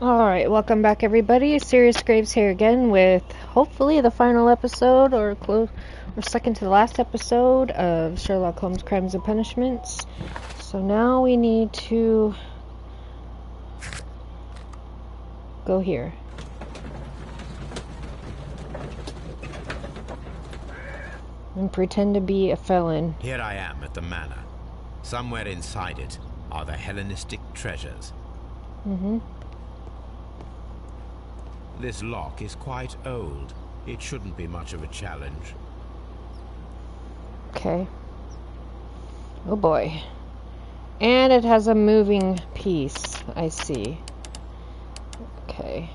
Alright, welcome back everybody. Serious Graves here again with hopefully the final episode or second to the last episode of Sherlock Holmes Crimes and Punishments. So now we need to go here. And pretend to be a felon. Here I am at the manor. Somewhere inside it are the Hellenistic treasures. This lock is quite old. It shouldn't be much of a challenge. Okay. Oh boy. And it has a moving piece, I see. Okay.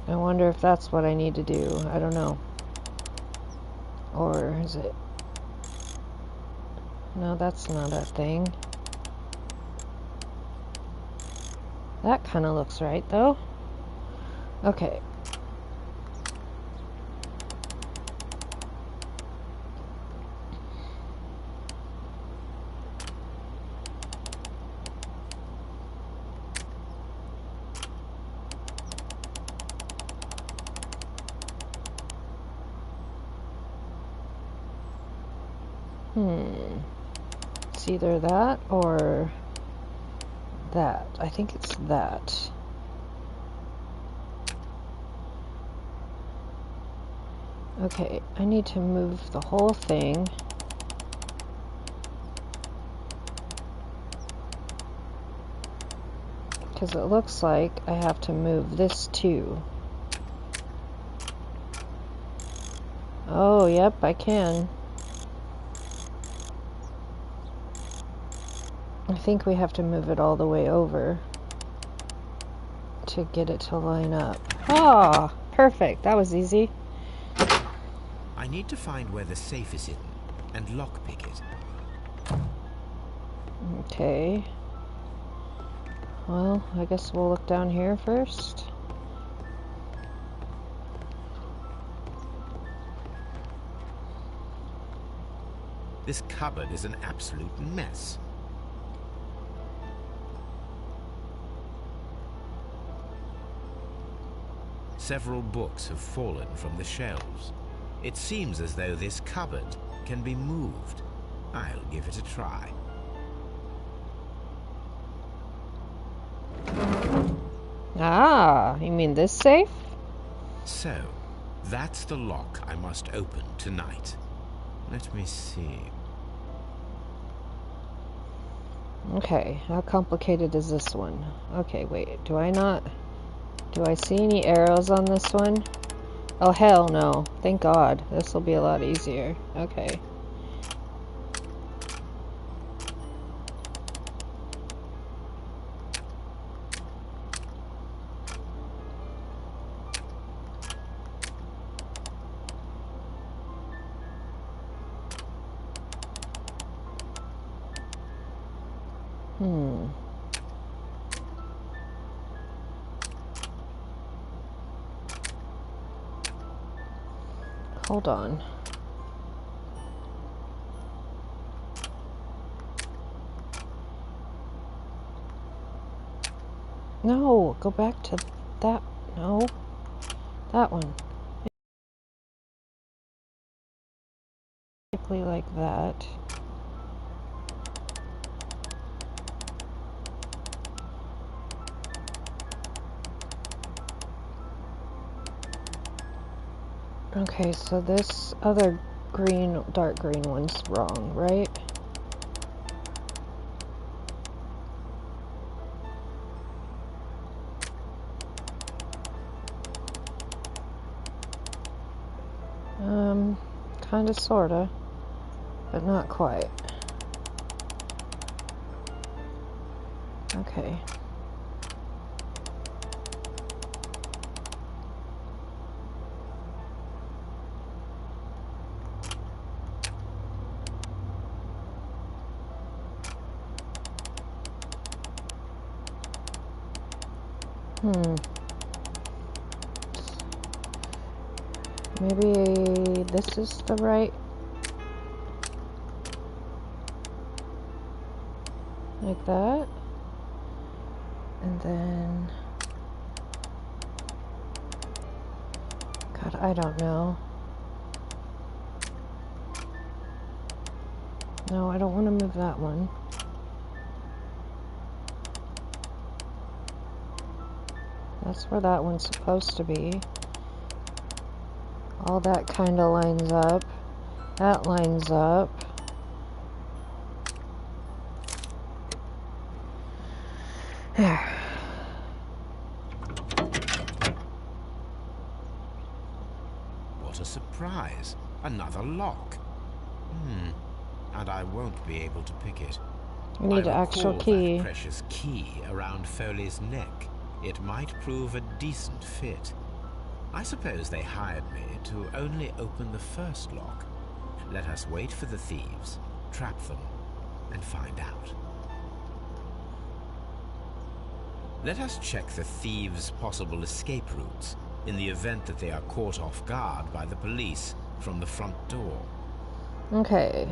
I wonder if that's what I need to do. I don't know. Or is it? No, that's not a thing. That kind of looks right, though. Okay. It's either that or that. I think it's that. Okay, I need to move the whole thing. Because it looks like I have to move this too. Oh, yep, I can. I think we have to move it all the way over to get it to line up. Ah, perfect. That was easy. I need to find where the safe is hidden and lockpick it. Okay. Well, I guess we'll look down here first. This cupboard is an absolute mess. Several books have fallen from the shelves. It seems as though this cupboard can be moved. I'll give it a try. Ah, you mean this safe? So, that's the lock I must open tonight. Let me see. Okay, how complicated is this one? Okay, wait, do I see any arrows on this one? Oh, hell no. Thank God. This will be a lot easier. Okay. Hold on. No, go back to that. No. That one. Exactly like that. Okay, so this other green, dark green one's wrong, right? Kinda, sorta, but not quite. Okay. Maybe this is the right... like that. And then... God, I don't know. No, I don't want to move that one. That's where that one's supposed to be. All that kind of lines up. That lines up. There. What a surprise. Another lock. And I won't be able to pick it. We need an actual key. That precious key around Foley's neck. It might prove a decent fit. I suppose they hired me to only open the first lock. Let us wait for the thieves, trap them, and find out. Let us check the thieves' possible escape routes in the event that they are caught off guard by the police from the front door. Okay.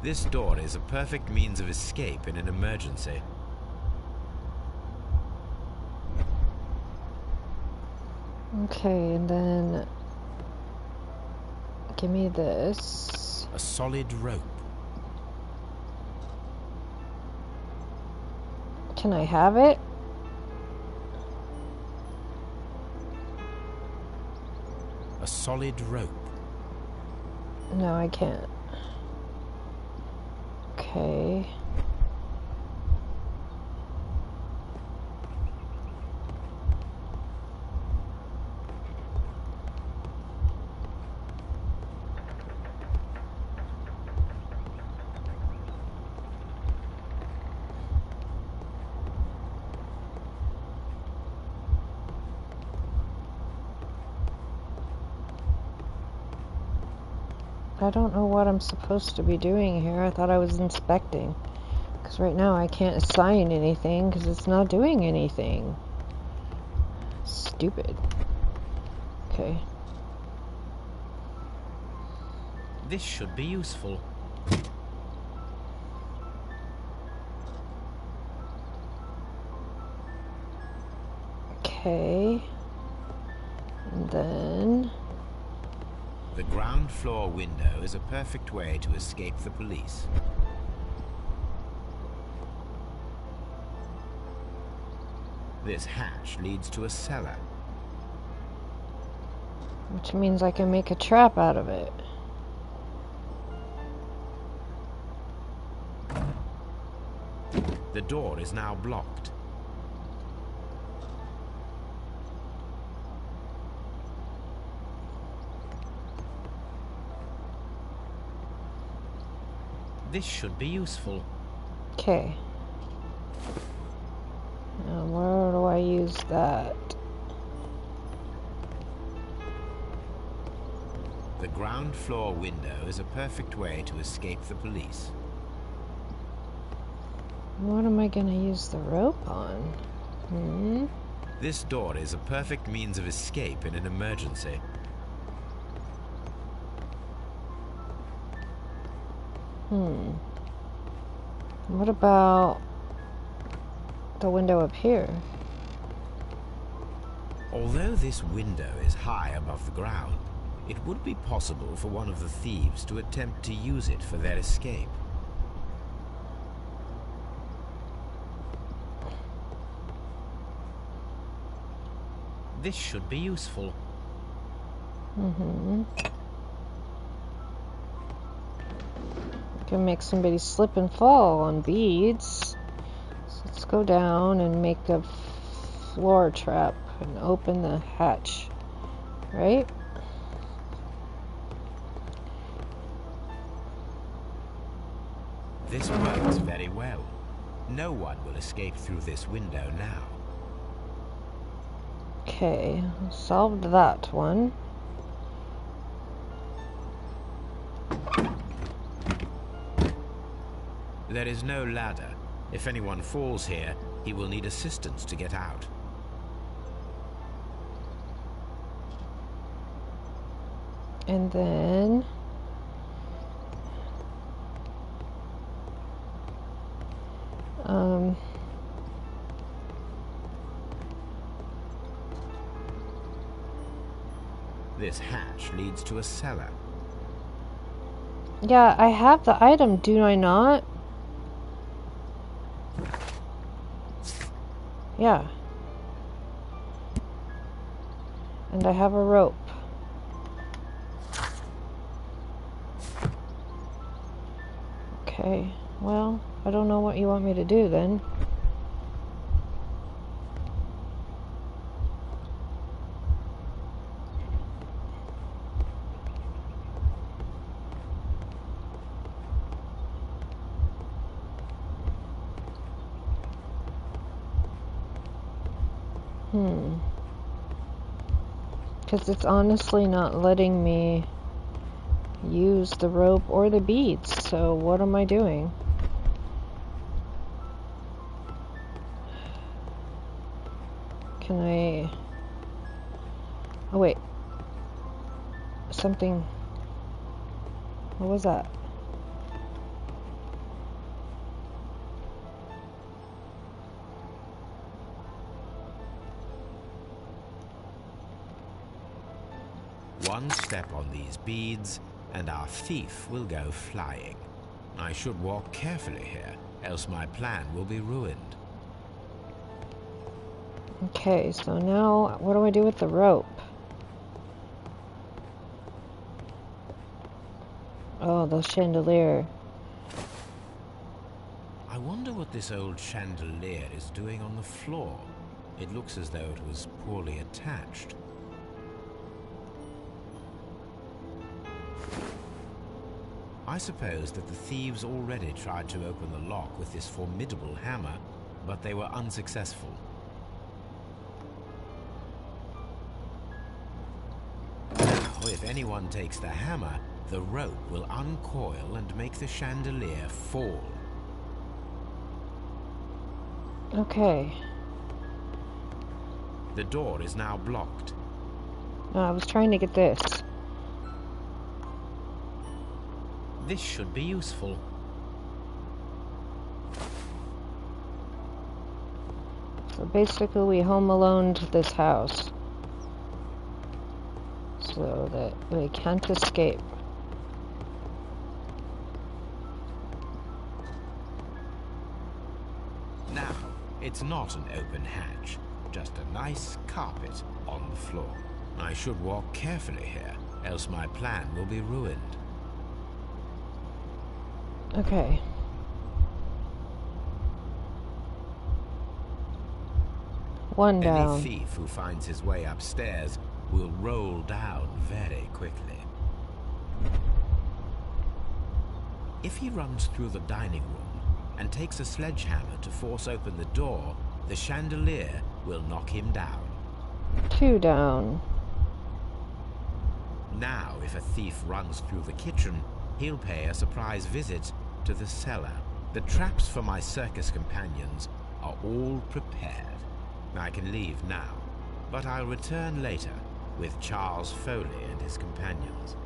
This door is a perfect means of escape in an emergency. Okay, and then give me this. A solid rope. Can I have it? A solid rope. No, I can't. Okay. I don't know what I'm supposed to be doing here. I thought I was inspecting. Because right now I can't assign anything because it's not doing anything. Stupid. Okay. This should be useful. Okay. And then... The ground floor window is a perfect way to escape the police. This hatch leads to a cellar. Which means I can make a trap out of it. The door is now blocked. This should be useful. Okay. Now where do I use that? The ground floor window is a perfect way to escape the police. What am I gonna use the rope on? This door is a perfect means of escape in an emergency. What about the window up here? Although this window is high above the ground, it would be possible for one of the thieves to attempt to use it for their escape. This should be useful. Can make somebody slip and fall on beads. So let's go down and make a floor trap and open the hatch. Right? This works very well. No one will escape through this window now. Okay, solved that one. There is no ladder. If anyone falls here, He will need assistance to get out. And then... This hatch leads to a cellar. yeah, I have the item, do I not? Yeah. And I have a rope. Okay, well, I don't know what you want me to do then. Because it's honestly not letting me use the rope or the beads, so what am I doing? Can I... oh wait. Something... what was that? One step on these beads, and our thief will go flying. I should walk carefully here, else my plan will be ruined. Okay, so now what do I do with the rope? Oh, the chandelier. I wonder what this old chandelier is doing on the floor. It looks as though it was poorly attached. I suppose that the thieves already tried to open the lock with this formidable hammer, but they were unsuccessful. Now, if anyone takes the hammer, the rope will uncoil and make the chandelier fall. Okay. The door is now blocked. No, I was trying to get this. This should be useful. So basically we home aloned this house. So that we can't escape. Now, it's not an open hatch, just a nice carpet on the floor. I should walk carefully here, else my plan will be ruined. Okay. One down. Any thief who finds his way upstairs will roll down very quickly. If he runs through the dining room and takes a sledgehammer to force open the door, the chandelier will knock him down. Two down. Now, if a thief runs through the kitchen, he'll pay a surprise visit to the cellar. The traps for my circus companions are all prepared. I can leave now, but I'll return later with Charles Foley and his companions.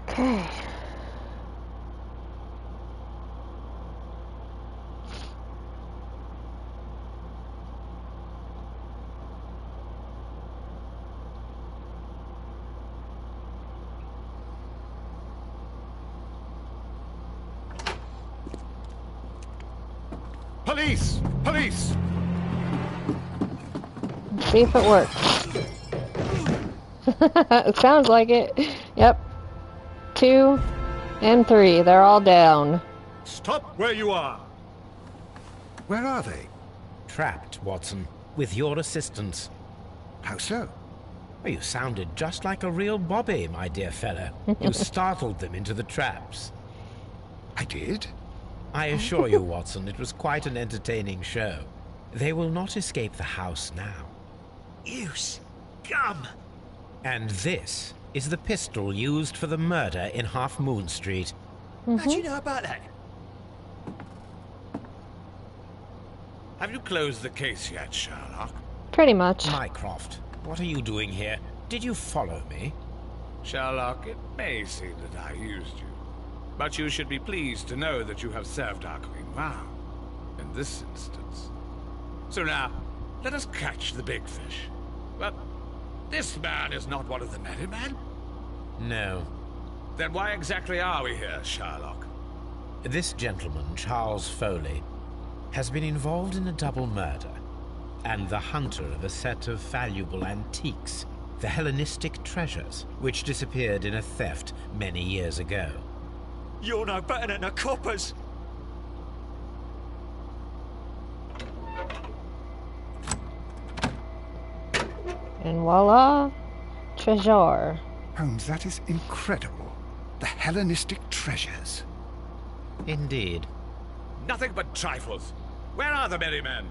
Okay. Police! Police! Let's see if it works. It sounds like it. Yep. 2 and 3. They're all down. Stop where you are! Where are they? Trapped, Watson, with your assistance. How so? Well, you sounded just like a real Bobby, my dear fellow. You startled them into the traps. I did? I assure you, Watson, it was quite an entertaining show. They will not escape the house now. You scum! And this is the pistol used for the murder in Half Moon Street. How'd you know about that? Have you closed the case yet, Sherlock? Pretty much. Mycroft, what are you doing here? Did you follow me? Sherlock, it may seem that I used you, but you should be pleased to know that you have served our Queen well, in this instance. So now, let us catch the big fish. But this man is not one of the merry men? No. Then why exactly are we here, Sherlock? This gentleman, Charles Foley, has been involved in a double murder, and the hunter of a set of valuable antiques, the Hellenistic treasures, which disappeared in a theft many years ago. You're no better than the coppers. And voila, treasure. Holmes, that is incredible. The Hellenistic treasures. Indeed. Nothing but trifles. Where are the merry men?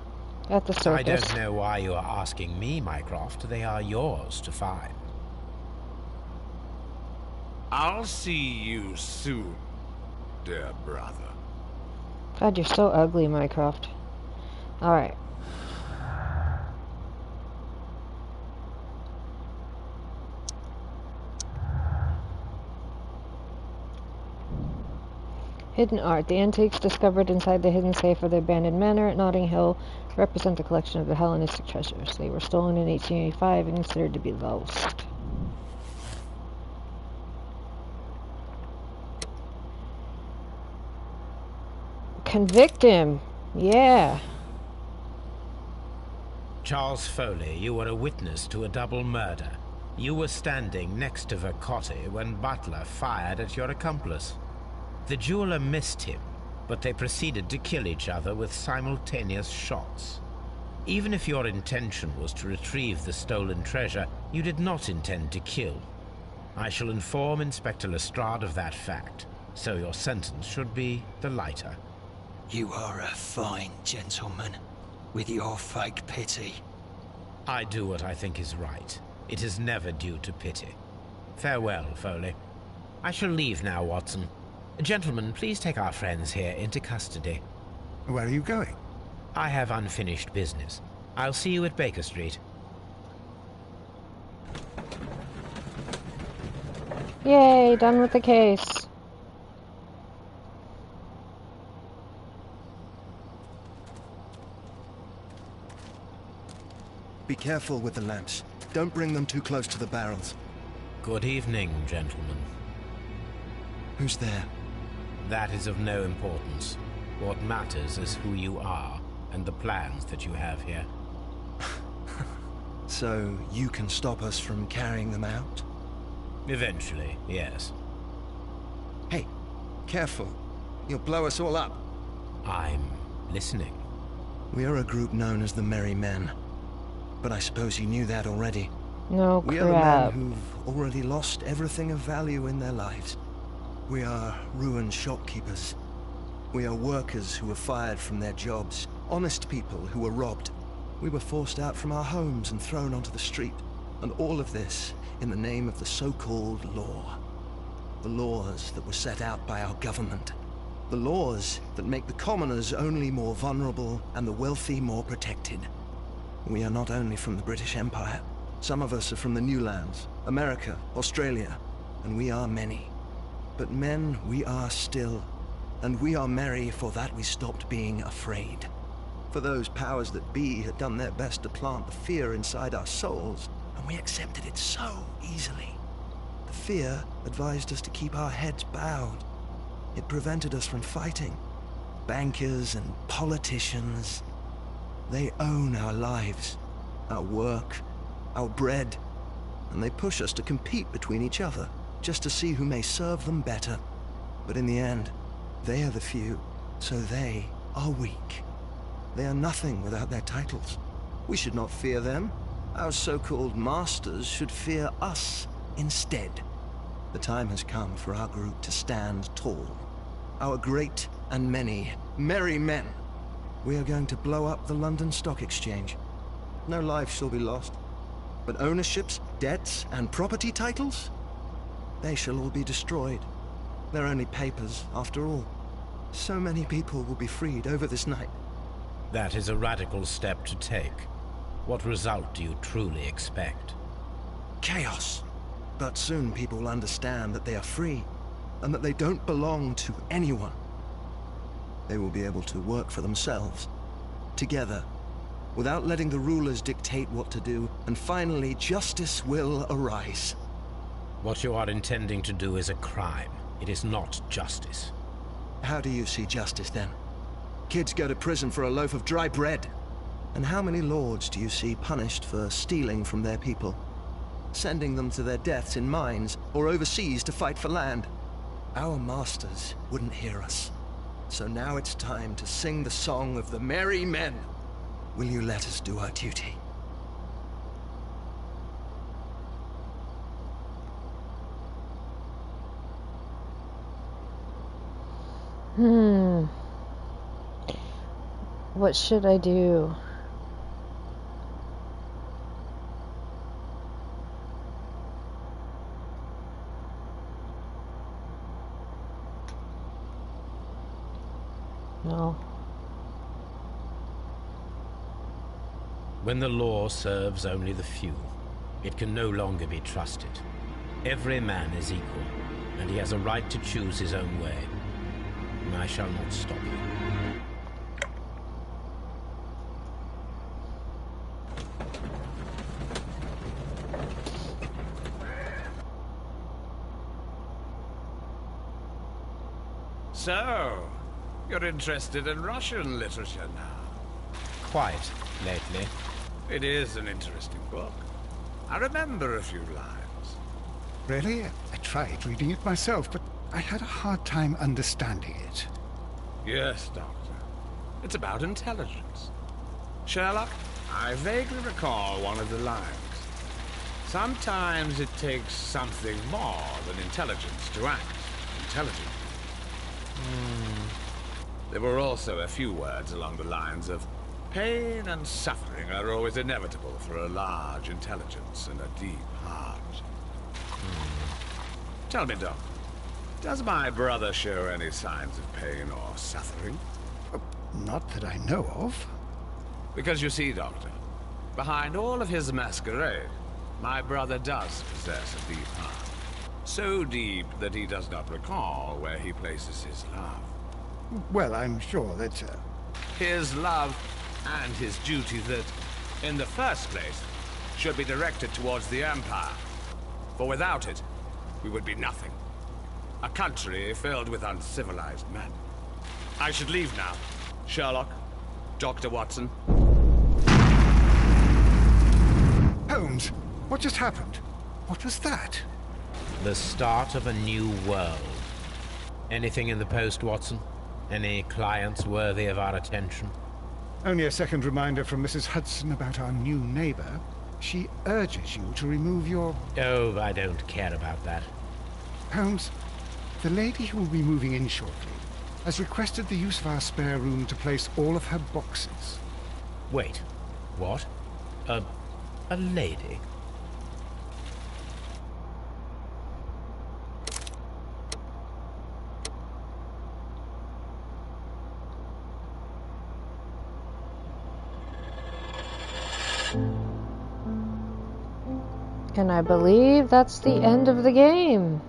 At the I circus. don't know why you are asking me, Mycroft. They are yours to find. I'll see you soon, dear brother. God, you're so ugly, Mycroft. Alright. Hidden art. The antiques discovered inside the hidden safe of the abandoned manor at Notting Hill represent a collection of the Hellenistic treasures. They were stolen in 1885 and considered to be lost. Convict him. Yeah. Charles Foley, you were a witness to a double murder. You were standing next to Vercotti when Butler fired at your accomplice. The jeweler missed him, but they proceeded to kill each other with simultaneous shots. Even if your intention was to retrieve the stolen treasure, you did not intend to kill. I shall inform Inspector Lestrade of that fact, so your sentence should be the lighter. You are a fine gentleman, with your fake pity. I do what I think is right. It is never due to pity. Farewell, Foley. I shall leave now, Watson. Gentlemen, please take our friends here into custody. Where are you going? I have unfinished business. I'll see you at Baker Street. Yay, done with the case. Be careful with the lamps. Don't bring them too close to the barrels. Good evening, gentlemen. Who's there? That is of no importance. What matters is who you are and the plans that you have here. So you can stop us from carrying them out? Eventually, yes. Hey, careful. You'll blow us all up. I'm listening. We are a group known as the Merry Men. But I suppose you knew that already. No We are the men crap. who've already lost everything of value in their lives. We are ruined shopkeepers. We are workers who were fired from their jobs. Honest people who were robbed. We were forced out from our homes and thrown onto the street. And all of this in the name of the so-called law. The laws that were set out by our government. The laws that make the commoners only more vulnerable and the wealthy more protected. We are not only from the British Empire. Some of us are from the New Lands, America, Australia, and we are many. But men we are still, and we are merry for that we stopped being afraid. For those powers that be had done their best to plant the fear inside our souls, and we accepted it so easily. The fear advised us to keep our heads bowed. It prevented us from fighting. Bankers and politicians, they own our lives, our work, our bread, and they push us to compete between each other, just to see who may serve them better. But in the end, they are the few, so they are weak. They are nothing without their titles. We should not fear them. Our so-called masters should fear us instead. The time has come for our group to stand tall. Our great and many merry men. We are going to blow up the London Stock Exchange. No life shall be lost. But ownerships, debts, and property titles? They shall all be destroyed. They're only papers, after all. So many people will be freed over this night. That is a radical step to take. What result do you truly expect? Chaos. But soon people will understand that they are free, and that they don't belong to anyone. They will be able to work for themselves, together, without letting the rulers dictate what to do, and finally justice will arise. What you are intending to do is a crime. It is not justice. How do you see justice then? Kids go to prison for a loaf of dry bread. And how many lords do you see punished for stealing from their people? Sending them to their deaths in mines or overseas to fight for land? Our masters wouldn't hear us. So now it's time to sing the song of the merry men. Will you let us do our duty? What should I do? No. When the law serves only the few, it can no longer be trusted. Every man is equal, and he has a right to choose his own way. And I shall not stop you. So, you're interested in Russian literature now? Quite, lately. It is an interesting book. I remember a few lines. Really? I tried reading it myself, but I had a hard time understanding it. Yes, Doctor. It's about intelligence. Sherlock, I vaguely recall one of the lines. Sometimes it takes something more than intelligence to act intelligently. There were also a few words along the lines of, pain and suffering are always inevitable for a large intelligence and a deep heart. Tell me, Doc, does my brother show any signs of pain or suffering? Not that I know of. Because you see, Doctor, behind all of his masquerade, my brother does possess a deep heart. So deep that he does not recall where he places his love. Well, I'm sure that... His love and his duty that, in the first place, should be directed towards the Empire. For without it, we would be nothing. A country filled with uncivilized men. I should leave now. Sherlock, Dr. Watson. Holmes, what just happened? What was that? The start of a new world. Anything in the post, Watson? Any clients worthy of our attention? Only a second reminder from Mrs. Hudson about our new neighbor. She urges you to remove your... Oh, I don't care about that. Holmes, the lady who will be moving in shortly has requested the use of our spare room to place all of her boxes. Wait, what? A lady? And I believe that's the end of the game.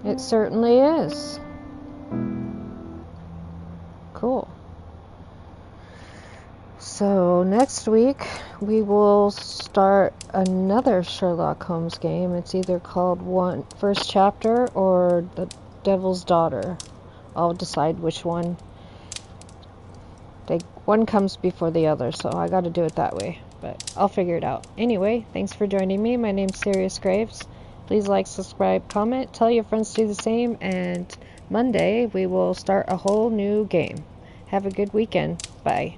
It certainly is. Cool. So next week we will start another Sherlock Holmes game. It's either called First Chapter or The Devil's Daughter. I'll decide which one. One comes before the other, so I gotta do it that way. But I'll figure it out. Anyway, thanks for joining me. My name's Sirius Graves. Please like, subscribe, comment, tell your friends to do the same, and Monday we will start a whole new game. Have a good weekend. Bye.